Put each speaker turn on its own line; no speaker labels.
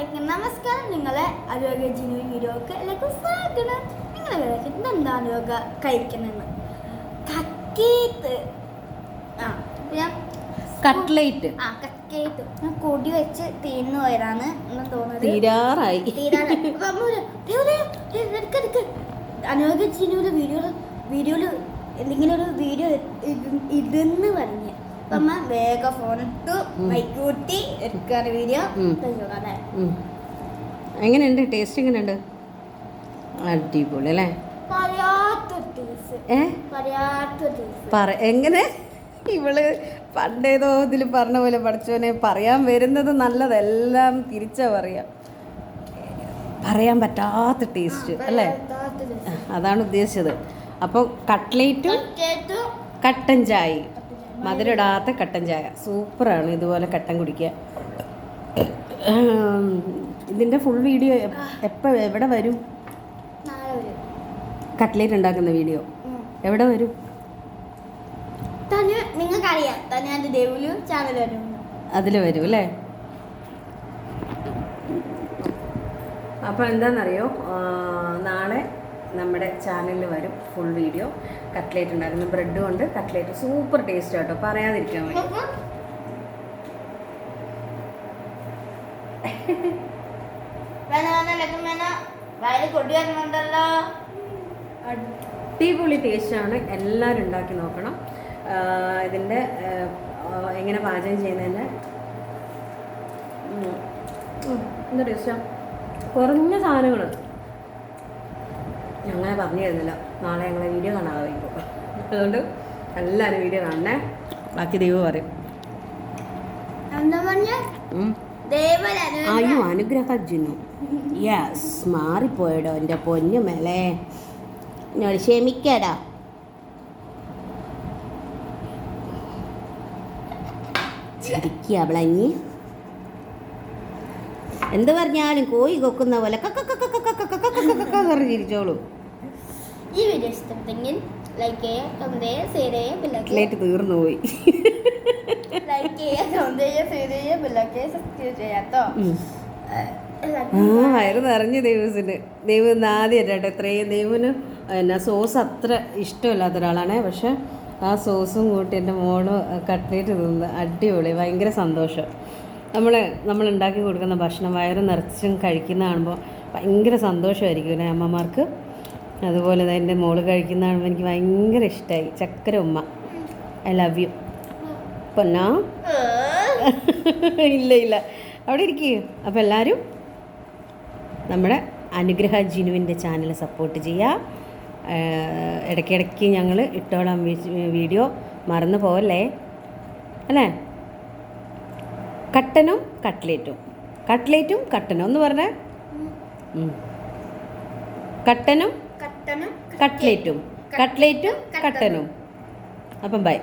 എല്ലാവർക്കും നമസ്കാരം. നിങ്ങളെ ആരോഗ്യ ജീവൻ വീഡിയോക്ക് എല്ലാവർക്കും സ്വാഗതം. നിങ്ങളെ എന്താണ് യോഗ കഴിക്കണമെന്ന്
കട്ട്ലേറ്റ്
ഞാൻ കൊടി വെച്ച് തീർന്നു പോയതാണ് എന്ന് തോന്നുന്നത്.
തീരാറായി.
ആരോഗ്യ ജീവനൊരു വീഡിയോയില് എന്തെങ്കിലും ഒരു വീഡിയോ ഇതെന്ന് പറഞ്ഞ് അമ്മ വേഗം ഫോൺ ഇട്ടു മൈക്കൂട്ടി എടുക്കാറ് വീഡിയോ.
എങ്ങനെയുണ്ട്? ടേസ്റ്റ് എങ്ങനെയുണ്ട്? അടിപൊളി അല്ലേ? എങ്ങനെ ഇവള് പണ്ടേതോ ഇതിൽ പറഞ്ഞ പോലെ പഠിച്ചവനെ പറയാൻ വരുന്നത് നല്ലതെല്ലാം തിരിച്ചാ പറയാൻ പറ്റാത്ത ടേസ്റ്റ് അല്ലേ? അതാണ് ഉദ്ദേശിച്ചത്. അപ്പോൾ കട്ട്ലേറ്റും കട്ടൻ ചായ, മധുരമിടാത്ത കട്ടൻ ചായ സൂപ്പറാണ്. ഇതുപോലെ കട്ടൻ കുടിക്കുക. ഇതിൻ്റെ ഫുൾ വീഡിയോ എവിടെ വരും? കട്ട്ലേറ്റ് ഉണ്ടാക്കുന്ന വീഡിയോ എവിടെ വരും? അതിൽ വരും അല്ലേ? അപ്പോൾ എന്താണെന്നറിയോ, നാളെ നമ്മുടെ ചാനലിൽ വരും ഫുൾ വീഡിയോ. കട്ട്ലേറ്റ് ഉണ്ടാക്കുന്ന ബ്രെഡ് കൊണ്ട് കട്ട്ലേറ്റ് സൂപ്പർ ടേസ്റ്റ് കേട്ടോ, പറയാതിരിക്കാൻ വേണ്ടി. അടിപൊളി ടേസ്റ്റാണ്. എല്ലാവരും ഉണ്ടാക്കി നോക്കണം. ഇതിൻ്റെ എങ്ങനെ പാചകം ചെയ്യുന്നതിൻ്റെ എന്താ ടേസ്റ്റാണ്. കുറഞ്ഞ സാധനങ്ങൾ ഞങ്ങളെ പറഞ്ഞു തരുന്നില്ല. നാളെ ഞങ്ങളെ വീഡിയോ കാണാമായിരിക്കും. അതുകൊണ്ട് എല്ലാവരും വീഡിയോ കാണണേ. ബാക്കി ദൈവം പറയും. അയ്യോ, അനുഗ്രഹിക്കുന്നു. യെസ്, മാറിപ്പോയടോ എൻ്റെ പൊന്നു മേലെ. ഞാൻ ക്ഷമിക്കടാ. ചിരിക്കുക അവളഞ്ഞി. എന്ത് പറഞ്ഞാലും കോഴി കൊക്കുന്ന പോലെ ചിരിച്ചോളൂ.
ഈ വീഡിയോ ഇഷ്ടപ്പെട്ടെങ്കിൽ ലൈക്ക് ചെയ്യുക, കമന്റ് ചെയ്യുക, ഷെയർ ചെയ്യുക,
കട്ട്ലേറ്റ് തീർന്നു പോയി.
ലൈക്ക് ചെയ്യുക, കമന്റ് ചെയ്യുക, ഷെയർ ചെയ്യുക, ബെല്ലൊക്കെ സബ്സ്ക്രൈബ് ചെയ്യാട്ടോ.
വയറ് നിറഞ്ഞു ദൈവത്തിന്. ദൈവം ആദ്യമായിട്ടോ ഇത്രയും. ദൈവന് എന്നാ സോസ് അത്ര ഇഷ്ടമില്ലാത്ത ഒരാളാണ്. പക്ഷെ ആ സോസും കൂട്ടി എൻ്റെ മോള് കട്ട്ലേറ്റ് തിന്ന് അടിപൊളി. ഭയങ്കര സന്തോഷം. നമ്മൾ ഉണ്ടാക്കി കൊടുക്കുന്ന ഭക്ഷണം വയറ് നിറച്ചും കഴിക്കുന്ന കാണുമ്പോൾ ഭയങ്കര സന്തോഷമായിരിക്കും അല്ലേ അമ്മമാർക്ക്? അതുപോലെ തന്നെ എൻ്റെ മോള് കഴിക്കുന്ന കാണുമ്പോൾ എനിക്ക് ഭയങ്കര ഇഷ്ടമായി. ചക്കര ഉമ്മ, ഐ ലവ് യു പൊന്നാ. ഇല്ല അവിടെ ഇരിക്കുക. അപ്പോൾ എല്ലാവരും നമ്മുടെ അനുഗ്രഹ ജിനുവിൻ്റെ ചാനൽ സപ്പോർട്ട് ചെയ്യുക. ഇടയ്ക്കിടയ്ക്ക് ഞങ്ങൾ ഇട്ടോളാം വീഡിയോ, മറന്നു പോവല്ലേ അല്ലേ? കട്ടനും കട്ട്ലേറ്റും കട്ടനും എന്ന് പറഞ്ഞേ. കട്ടനും കട്ട്ലേറ്റും കട്ട്ലേറ്റും കട്ടനും. അപ്പം ബൈ.